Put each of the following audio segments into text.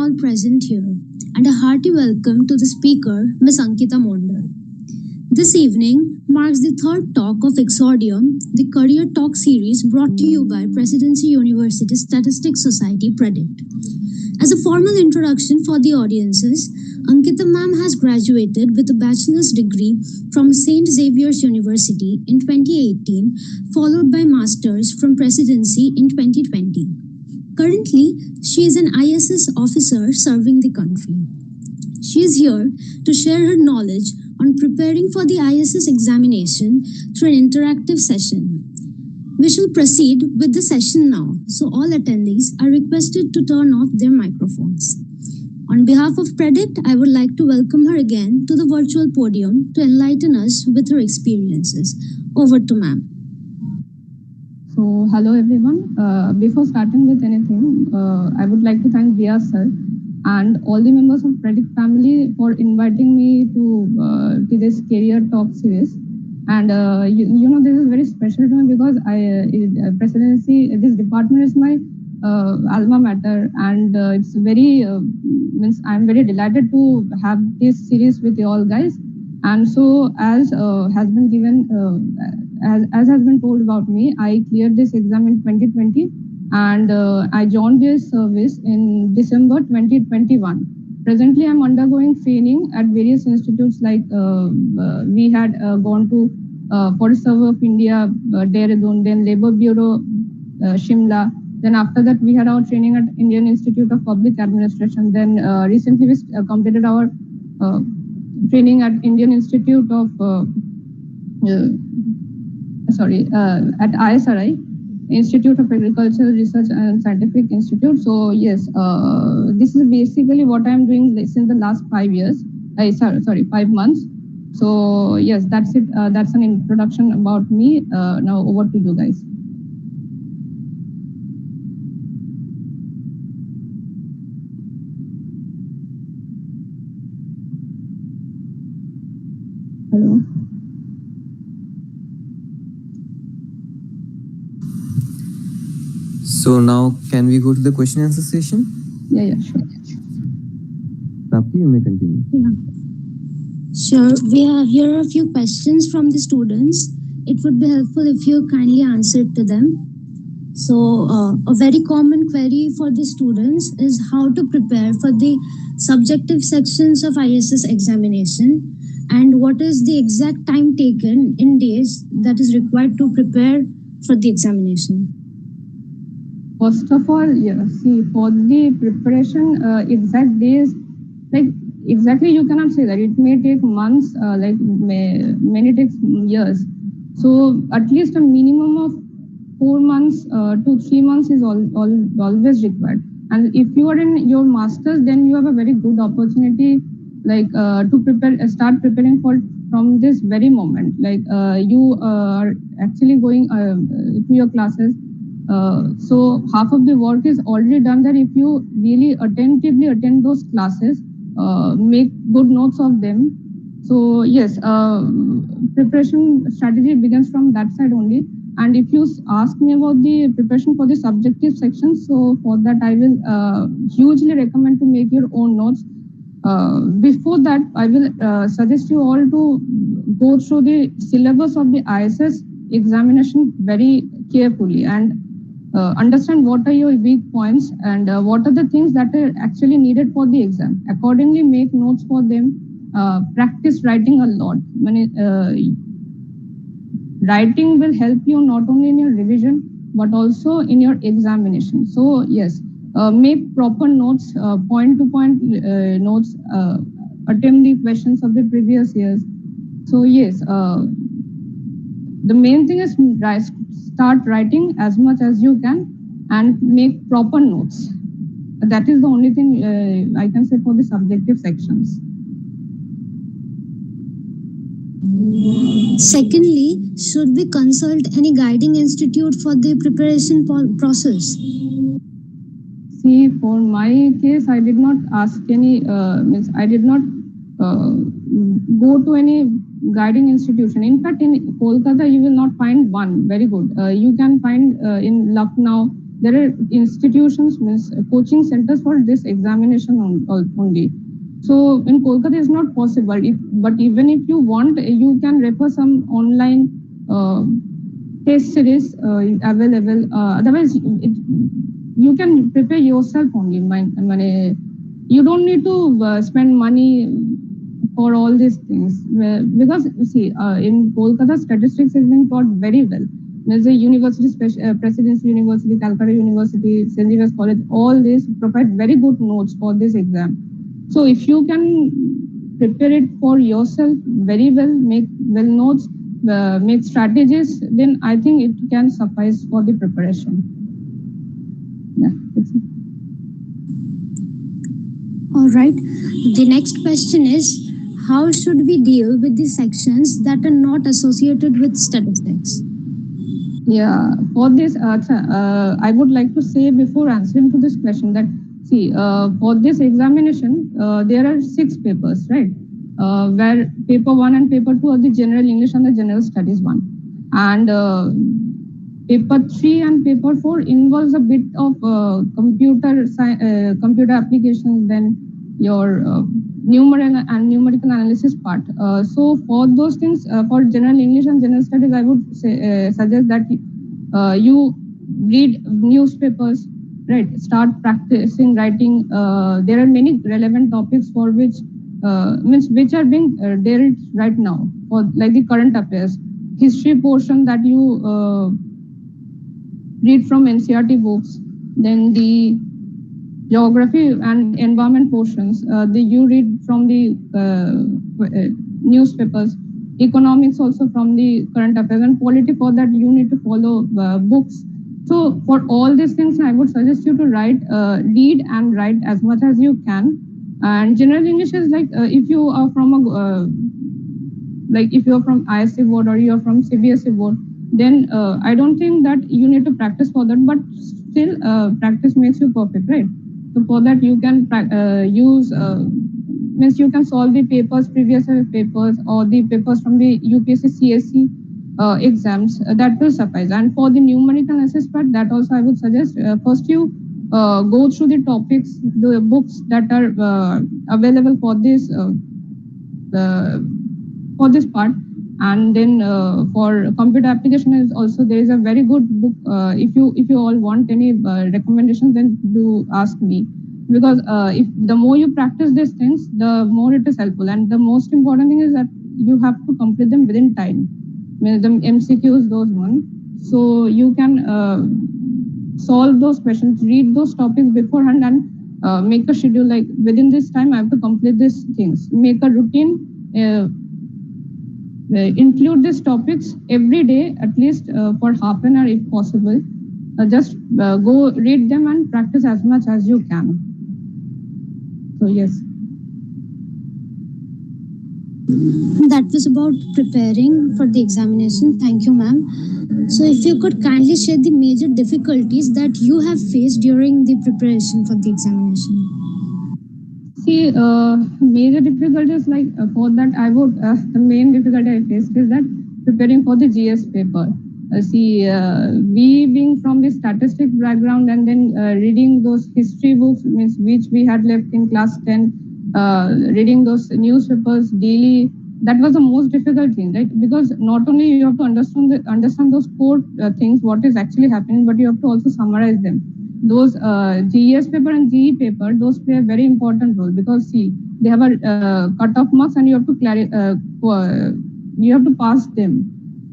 all present here, and a hearty welcome to the speaker, Ms. Ankita Mondal. This evening marks the third talk of Exordium, the Career Talk series brought to you by Presidency University Statistics Society Predict. As a formal introduction for the audiences, Ankita ma'am has graduated with a bachelor's degree from St. Xavier's University in 2018, followed by master's from Presidency in 2020. Currently, she is an ISS officer serving the country. She is here to share her knowledge on preparing for the ISS examination through an interactive session. We shall proceed with the session now, so all attendees are requested to turn off their microphones. On behalf of Predict, I would like to welcome her again to the virtual podium to enlighten us with her experiences. Over to ma'am. So, hello everyone. Before starting with anything, I would like to thank Dia sir and all the members of Predict family for inviting me to this career talk series. And you know, this is very special to me because Presidency, this department is my alma mater, and it's very means I'm very delighted to have this series with you all guys. And so, as has been given, as has been told about me, I cleared this exam in 2020, and I joined this service in December 2021. Presently, I'm undergoing training at various institutes like we had gone to Forest Survey of India, Dehradun, then Labour Bureau, Shimla. Then after that, we had our training at Indian Institute of Public Administration. Then recently, we completed our training at Indian Institute of, at ISRI, Institute of Agricultural Research and Scientific Institute. So yes, this is basically what I'm doing since the last 5 years. 5 months. So yes, that's it. That's an introduction about me. Now over to you guys. Hello. So now can we go to the question and answer session? Yeah, sure. Prapti, you may continue. Yeah. Sure. Here are a few questions from the students. It would be helpful if you kindly answered to them. So a very common query for the students is how to prepare for the subjective sections of ISS examination, and what is the exact time taken in days that is required to prepare for the examination. First of all, yeah, see, for the preparation, exact days, like exactly you cannot say that. It may take months, many takes years. So at least a minimum of 4 months to 3 months is always required. And if you are in your masters, then you have a very good opportunity, like to start preparing from this very moment. Like you are actually going to your classes. So half of the work is already done there. If you really attentively attend those classes, make good notes of them. So yes, preparation strategy begins from that side only. And if you ask me about the preparation for the subjective sections, so for that I will hugely recommend to make your own notes. Before that, I will suggest you all to go through the syllabus of the ISS examination very carefully and understand what are your weak points and what are the things that are actually needed for the exam. Accordingly, make notes for them. Practice writing a lot. Writing will help you not only in your revision, but also in your examination. So yes, make proper notes, point-to-point notes, attempt the questions of the previous years. So yes, the main thing is start writing as much as you can and make proper notes. That is the only thing I can say for the subjective sections. Secondly, should we consult any guiding institute for the preparation process? See, for my case, I did not ask any, I did not go to any guiding institution. In fact, in Kolkata, you will not find one very good. You can find in Lucknow, there are institutions, means coaching centers for this examination only. So in Kolkata it's not possible. But even if you want, you can refer some online test series available. Otherwise, you can prepare yourself only. You don't need to spend money for all these things, because see, in Kolkata, statistics has been taught very well. There's a university, Presidency University, Calcutta University, St. Xavier's College, all these provide very good notes for this exam. So if you can prepare it for yourself very well, make well notes, make strategies, then I think it can suffice for the preparation. Yeah, that's it. All right. The next question is, how should we deal with the sections that are not associated with statistics? Yeah, for this, I would like to say before answering to this question that, see, for this examination, there are 6 papers, right? Where paper 1 and paper 2 are the general English and the general studies one. And paper 3 and paper 4 involves a bit of computer applications, then your numerical analysis part. So for those things, for general English and general studies, I would say, suggest that you read newspapers, right? Start practicing writing. There are many relevant topics for which which are being dealt right now, for like the current affairs, history portion that you read from NCERT books, then the geography and environment portions, you read from the newspapers, economics also from the current affairs, and polity, for that you need to follow books. So for all these things, I would suggest you to read and write as much as you can. And general English is like, if you are from a like if you are from ISC board or you are from CBSE board, then I don't think that you need to practice for that, but still practice makes you perfect, right? So for that you can use, means you can solve the papers, previous papers, or the papers from the UPSC CSC exams, that will suffice. And for the numerical analysis part, that also I would suggest, first you go through the topics, the books that are available for this part. And then for computer application is also, there is a very good book. If you all want any recommendations, then do ask me, because if the more you practice these things, the more it is helpful. And the most important thing is that you have to complete them within time. The MCQs, those ones, so you can solve those questions, read those topics beforehand, and make a schedule, like within this time I have to complete these things. Make a routine. Include these topics every day, at least for half an hour if possible. Just go read them and practice as much as you can. So yes. That was about preparing for the examination. Thank you, ma'am. So if you could kindly share the major difficulties that you have faced during the preparation for the examination. See, major difficulties, like for that I would, the main difficulty I faced is that preparing for the GS paper. We being from the statistics background, and then reading those history books, means which we had left in class 10, reading those newspapers daily, that was the most difficult thing, right? Because not only you have to understand those core things, what is actually happening, but you have to also summarize them. Those GES paper and GE paper, those play a very important role, because see, they have a cut-off marks, and you have to you have to pass them.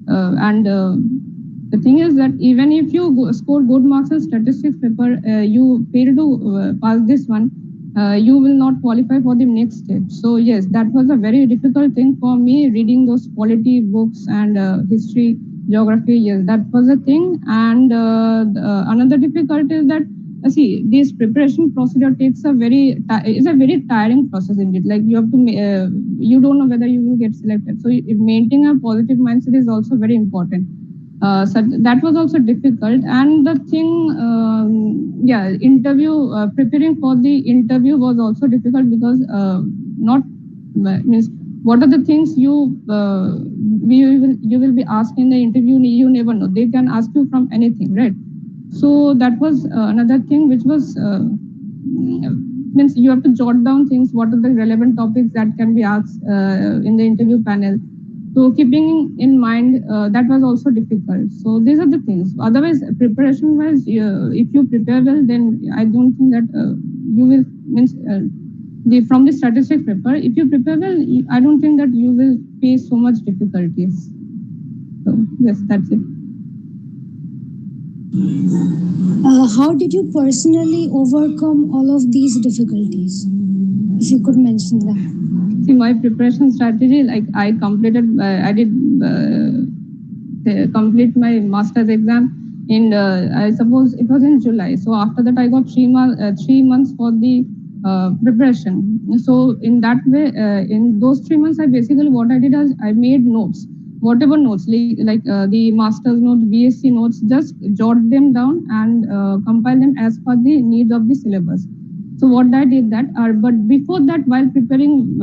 And the thing is that even if you score good marks in statistics paper, you fail to pass this one, you will not qualify for the next step. So yes, that was a very difficult thing for me, reading those polity books and history, geography. Yes, that was a thing. And another difficulty is that, see, this preparation procedure takes a very tiring process indeed. Like you have to, you don't know whether you will get selected. So maintaining a positive mindset is also very important. So that was also difficult. And the thing, preparing for the interview was also difficult, because means what are the things you will be asked in the interview, you never know. They can ask you from anything, right? So that was another thing which was means you have to jot down things, what are the relevant topics that can be asked in the interview panel. So keeping in mind that was also difficult. So these are the things. Otherwise, preparation wise, if you prepare well, then I don't think that you will means from the statistics paper. If you prepare well, I don't think that you will face so much difficulties. So yes, that's it. How did you personally overcome all of these difficulties? If you could mention that. See, my preparation strategy, like I did complete my master's exam in, I suppose it was in July. So after that, I got 3 months for the preparation. So in that way, in those 3 months, what I did is I made notes, whatever notes, like the master's notes, BSc notes, just jot them down and compile them as per the needs of the syllabus. So what I did that, but before that, while preparing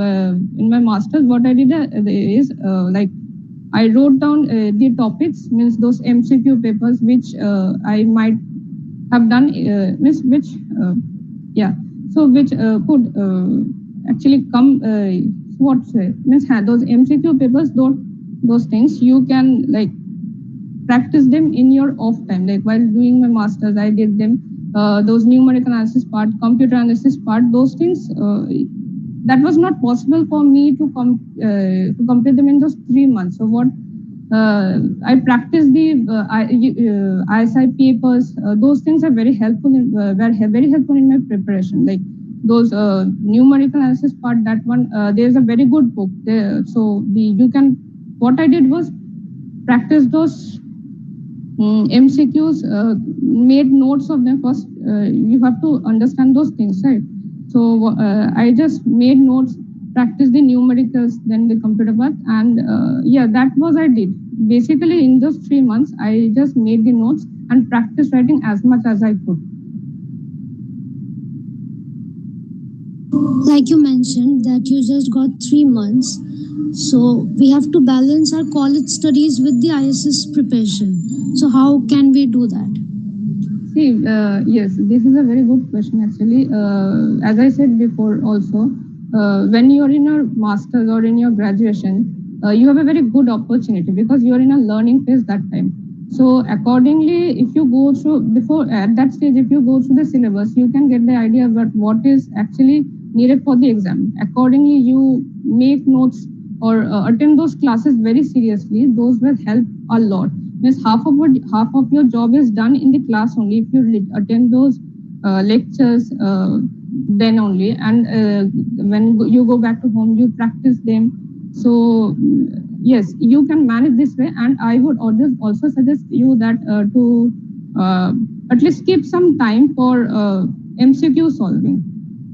in my master's, what I did is like I wrote down the topics, means those MCQ papers which I might have done, means which, yeah, so which could actually come, what say, means those MCQ papers, those things you can like practice them in your off time. Like while doing my master's, I did them. Those numerical analysis part, computer analysis part, those things that was not possible for me to complete them in those 3 months. So what I practiced the ISI papers. Those things are very helpful. Were very helpful in my preparation. Like those numerical analysis part, that one there's a very good book there. So you can. What I did was practice those MCQs, made notes of them first. You have to understand those things, right? So I just made notes, practice the numericals, then the computer part, and yeah, that was I did. Basically, in those 3 months, I just made the notes and practice writing as much as I could. Like you mentioned that you just got 3 months, so we have to balance our college studies with the ISS preparation. So how can we do that? See, yes, this is a very good question actually. As I said before also, when you are in your master's or in your graduation, you have a very good opportunity because you are in a learning phase that time. So accordingly, if you go through before at that stage, if you go through the syllabus, you can get the idea about what is actually needed for the exam. Accordingly, you make notes or attend those classes very seriously. Those will help a lot. Means half of your job is done in the class only if you attend those lectures then only, and when you go back to home, you practice them. So yes, you can manage this way, and I would also suggest you that to at least keep some time for MCQ solving,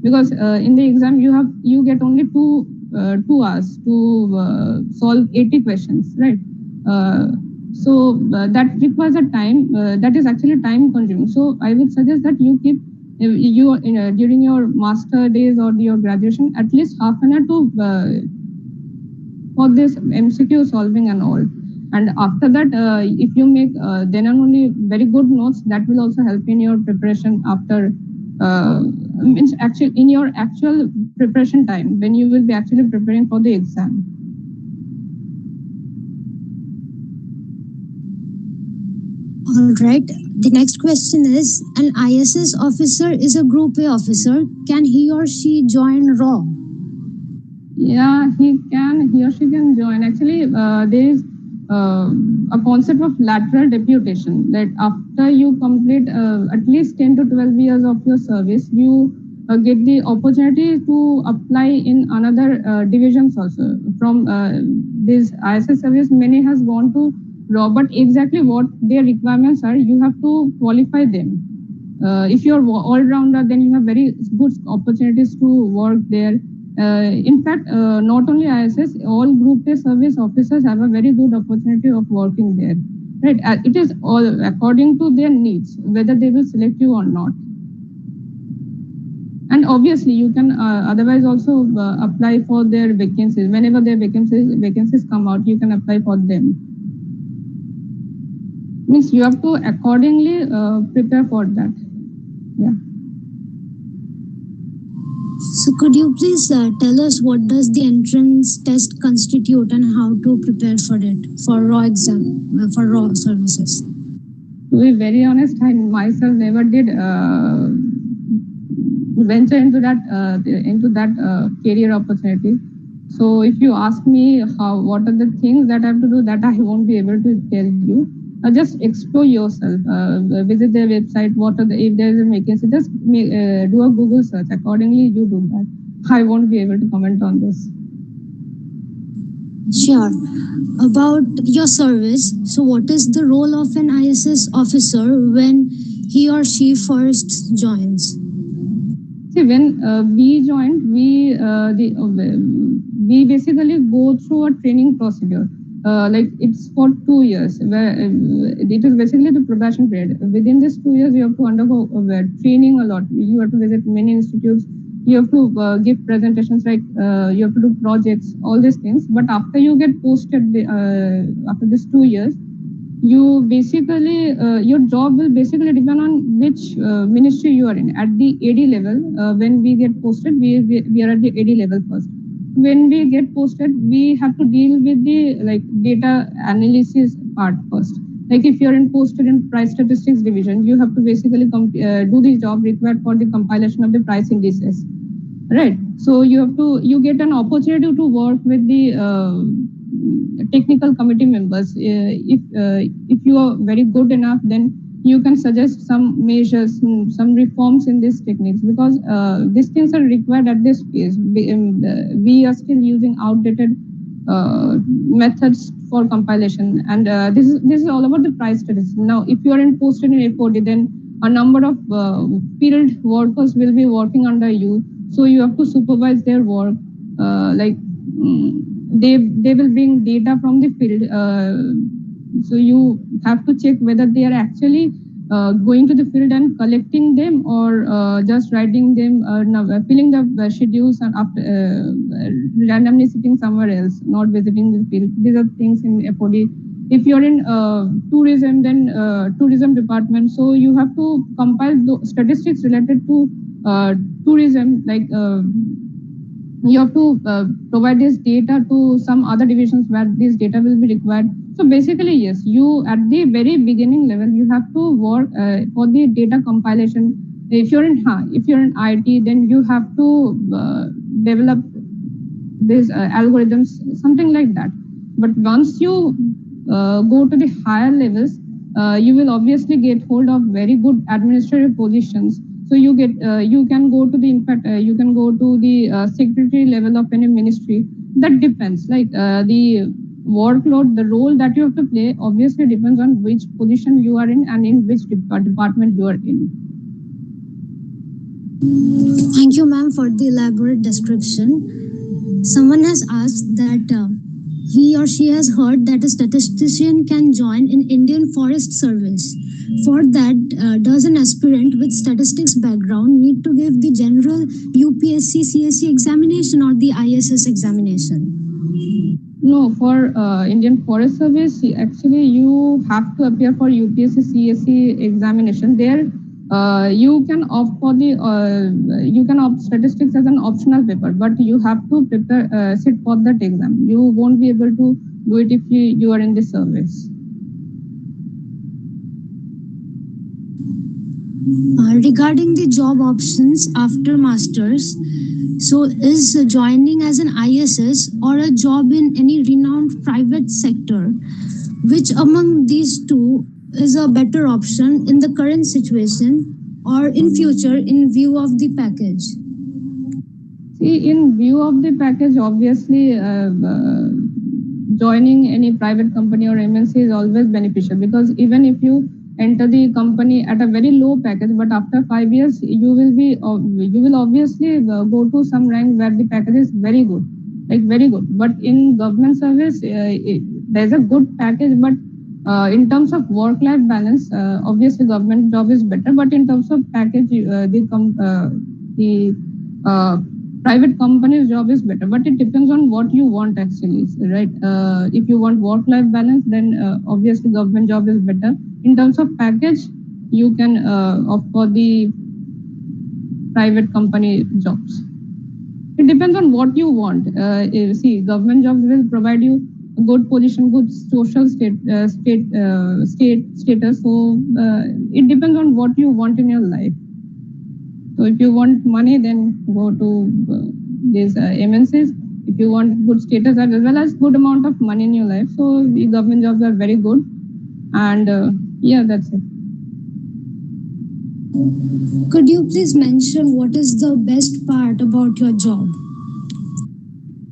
because in the exam you get only 2 hours to solve 80 questions, right? So that requires a time that is actually time consuming. So I would suggest that you keep during your master days or your graduation at least half an hour to for this MCQ solving and all. And after that, if you make then and only very good notes, that will also help in your preparation after means actually in your actual preparation time when you will be actually preparing for the exam. All right. The next question is, an ISS officer is a Group A officer. Can he or she join RAW? Yeah, he or she can join. Actually, there is a concept of lateral deputation, that after you complete at least 10 to 12 years of your service, you get the opportunity to apply in another divisions also. From this ISS service, many has gone to RAW, but exactly what their requirements are, you have to qualify them. If you're all-rounder, then you have very good opportunities to work there. In fact, not only ISS, all Group A service officers have a very good opportunity of working there. Right? It is all according to their needs, whether they will select you or not. And obviously, you can otherwise also apply for their vacancies. Whenever their vacancies come out, you can apply for them. Means you have to accordingly prepare for that. Yeah. So could you please tell us what does the entrance test constitute and how to prepare for it for raw exam for raw services? To be very honest, I myself never did venture into that career opportunity. So if you ask me what are the things that I have to do, that I won't be able to tell you. Just explore yourself. Visit their website. If there is a vacancy, just do a Google search. Accordingly, you do that. I won't be able to comment on this. Sure. About your service, so what is the role of an ISS officer when he or she first joins? See, when we joined, we basically go through a training procedure. Like it's for 2 years, where it is basically the probation period. Within this 2 years, you have to undergo training a lot. You have to visit many institutes. You have to give presentations, like you have to do projects, all these things. But after you get posted, after this 2 years, you basically your job will basically depend on which ministry you are in. At the AD level, when we get posted, we are at the AD level first. When we get posted, we have to deal with the data analysis part first. Like if you're posted in price statistics division, you have to basically do the job required for the compilation of the price indices, right? So you get an opportunity to work with the technical committee members. If you are very good enough, then you can suggest some measures, some reforms in these techniques, because these things are required at this phase. We are still using outdated methods for compilation, and this is all about the price statistics. Now, if you are posted in A4D, then a number of field workers will be working under you, so you have to supervise their work. They will bring data from the field, so you have to check whether they are actually going to the field and collecting them, or just writing them, filling the schedules and after randomly sitting somewhere else, not visiting the field. These are things in FOD. If you're in tourism, then tourism department, so you have to compile the statistics related to tourism, like you have to provide this data to some other divisions where this data will be required. So basically, yes, you at the very beginning level, you have to work for the data compilation. If you're in IT, then you have to develop these algorithms, something like that. But once you go to the higher levels, you will obviously get hold of very good administrative positions. So you can go to the secretary level of any ministry. That depends. Like the workload, the role that you have to play, obviously depends on which position you are in and in which department you are in. Thank you, ma'am, for the elaborate description. Someone has asked that he or she has heard that a statistician can join in Indian Forest Service. For that, does an aspirant with statistics background need to give the general UPSC CSE examination or the ISS examination? No, for Indian Forest Service, actually you have to appear for UPSC CSE examination. There, you can opt for statistics as an optional paper, but you have to sit for that exam. You won't be able to do it if you are in the service. Regarding the job options after masters, so is joining as an ISS or a job in any renowned private sector, which among these two is a better option in the current situation or in future in view of the package? See, in view of the package, obviously joining any private company or MNC is always beneficial, because even if you enter the company at a very low package, but after 5 years you will obviously go to some rank where the package is very good, like very good. But in government service, there's a good package, but in terms of work-life balance, obviously government job is better. But in terms of package, the private company's job is better. But it depends on what you want actually, right? If you want work-life balance, then obviously government job is better. in terms of package, you can opt for the private company jobs. It depends on what you want. See, government jobs will provide you a good position, good social status. So it depends on what you want in your life. So if you want money, then go to these MNCs. If you want good status as well as good amount of money in your life, so the government jobs are very good. And yeah, that's it. Could you please mention what is the best part about your job?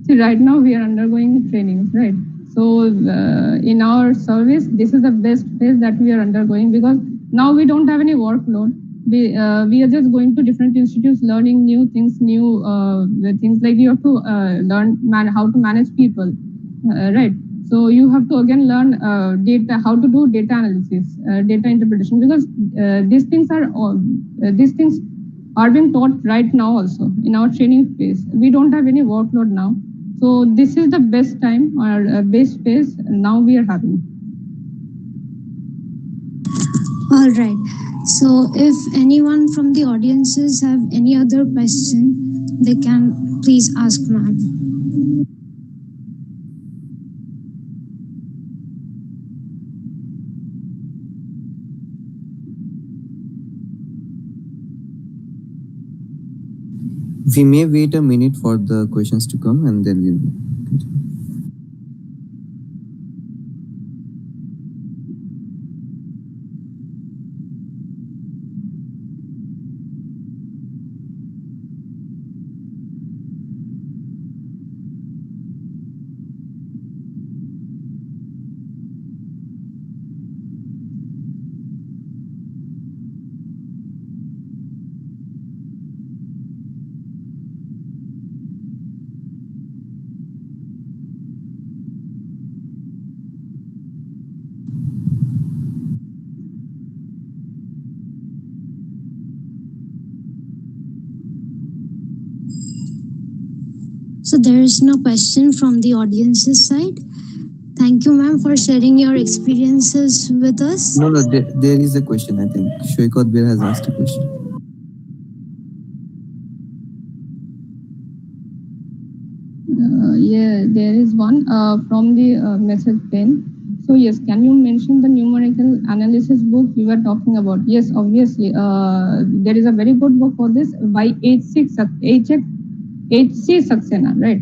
See, right now we are undergoing trainings, right? So in our service, this is the best phase that we are undergoing, because now we don't have any workload. We are just going to different institutes, learning new things, new things, like you have to learn how to manage people, right? So you have to again learn data, how to do data analysis, data interpretation, because these things are being taught right now also in our training phase. We don't have any workload now. So this is the best time or best phase now we are having. All right. So if anyone from the audiences have any other question, they can please ask ma'am. We may wait a minute for the questions to come and then we will continue. So there is no question from the audience's side. Thank you, ma'am, for sharing your experiences with us. No, there is a question, I think. Shoykot Bir has asked a question. Yeah, there is one from the message pen. So yes, can you mention the numerical analysis book you were talking about? Yes, obviously. There is a very good book for this by H.C. Saxena, right?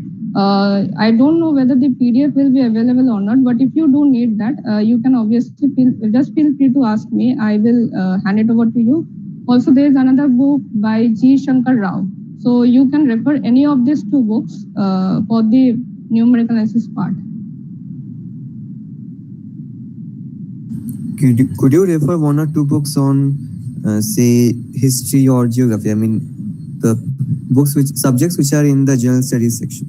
I don't know whether the PDF will be available or not, but if you do need that, you can obviously feel free to ask me. I will hand it over to you. Also, there is another book by G. Shankar Rao. So you can refer any of these two books for the numerical analysis part. Could you refer one or two books on, say, history or geography? I mean, the subjects which are in the general studies section.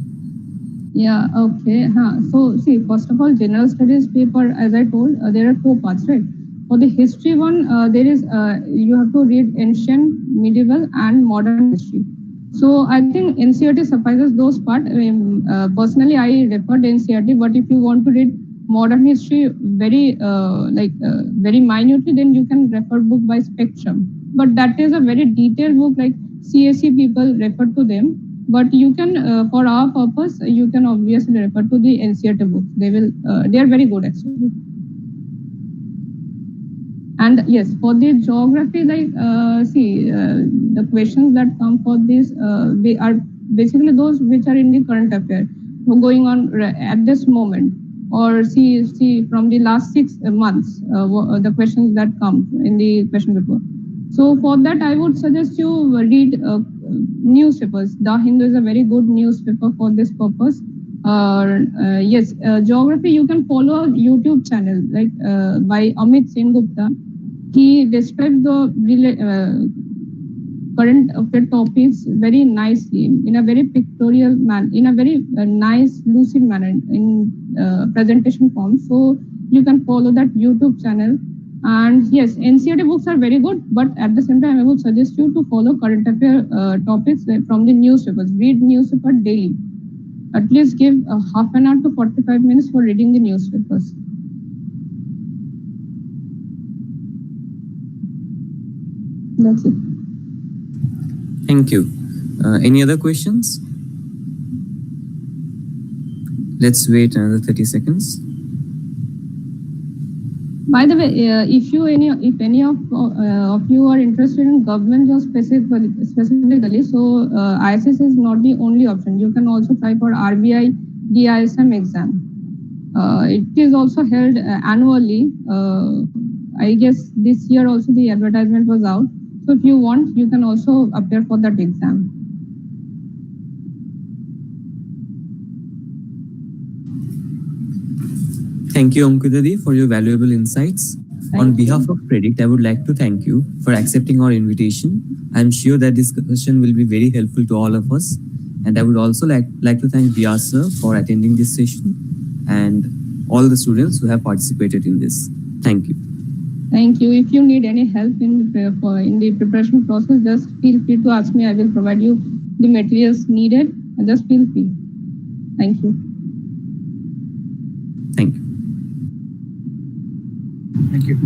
Yeah, okay. So see, first of all, general studies paper, as I told, there are four parts, right? For the history one, there is you have to read ancient, medieval, and modern history. So I think NCERT suffices those part. Personally, I referred NCERT, but if you want to read modern history very very minutely, then you can refer book by Spectrum. But that is a very detailed book, like CSE people refer to them. But you can, for our purpose, you can obviously refer to the NCERT book. They are very good actually. And yes, for the geography, the questions that come for this, they are basically those which are in the current affair, going on at this moment, or see from the last 6 months, the questions that come in the question paper. So for that, I would suggest you read newspapers. The Hindu is a very good newspaper for this purpose. Yes, geography, you can follow a YouTube channel by Amit Singh Gupta. He describes the current affair topics very nicely, in a very pictorial manner, in a very nice, lucid manner, in presentation form. So you can follow that YouTube channel. And yes, NCERT books are very good, but at the same time, I would suggest you to follow current affair topics from the newspapers. Read newspaper daily. At least give half an hour to 45 minutes for reading the newspapers. That's it. Thank you. Any other questions? Let's wait another 30 seconds. By the way, if any of you are interested in government jobs specifically, so ISS is not the only option. You can also try for RBI DISM exam. It is also held annually. I guess this year also the advertisement was out. So if you want, you can also appear for that exam. Thank you, Ankita for your valuable insights. On behalf of Predict, I would like to thank you for accepting our invitation. I'm sure that this discussion will be very helpful to all of us. And I would also like to thank Vyas sir for attending this session and all the students who have participated in this. Thank you. Thank you. If you need any help in the preparation process, just feel free to ask me. I will provide you the materials needed. Just feel free. Thank you. Thank you. Thank you.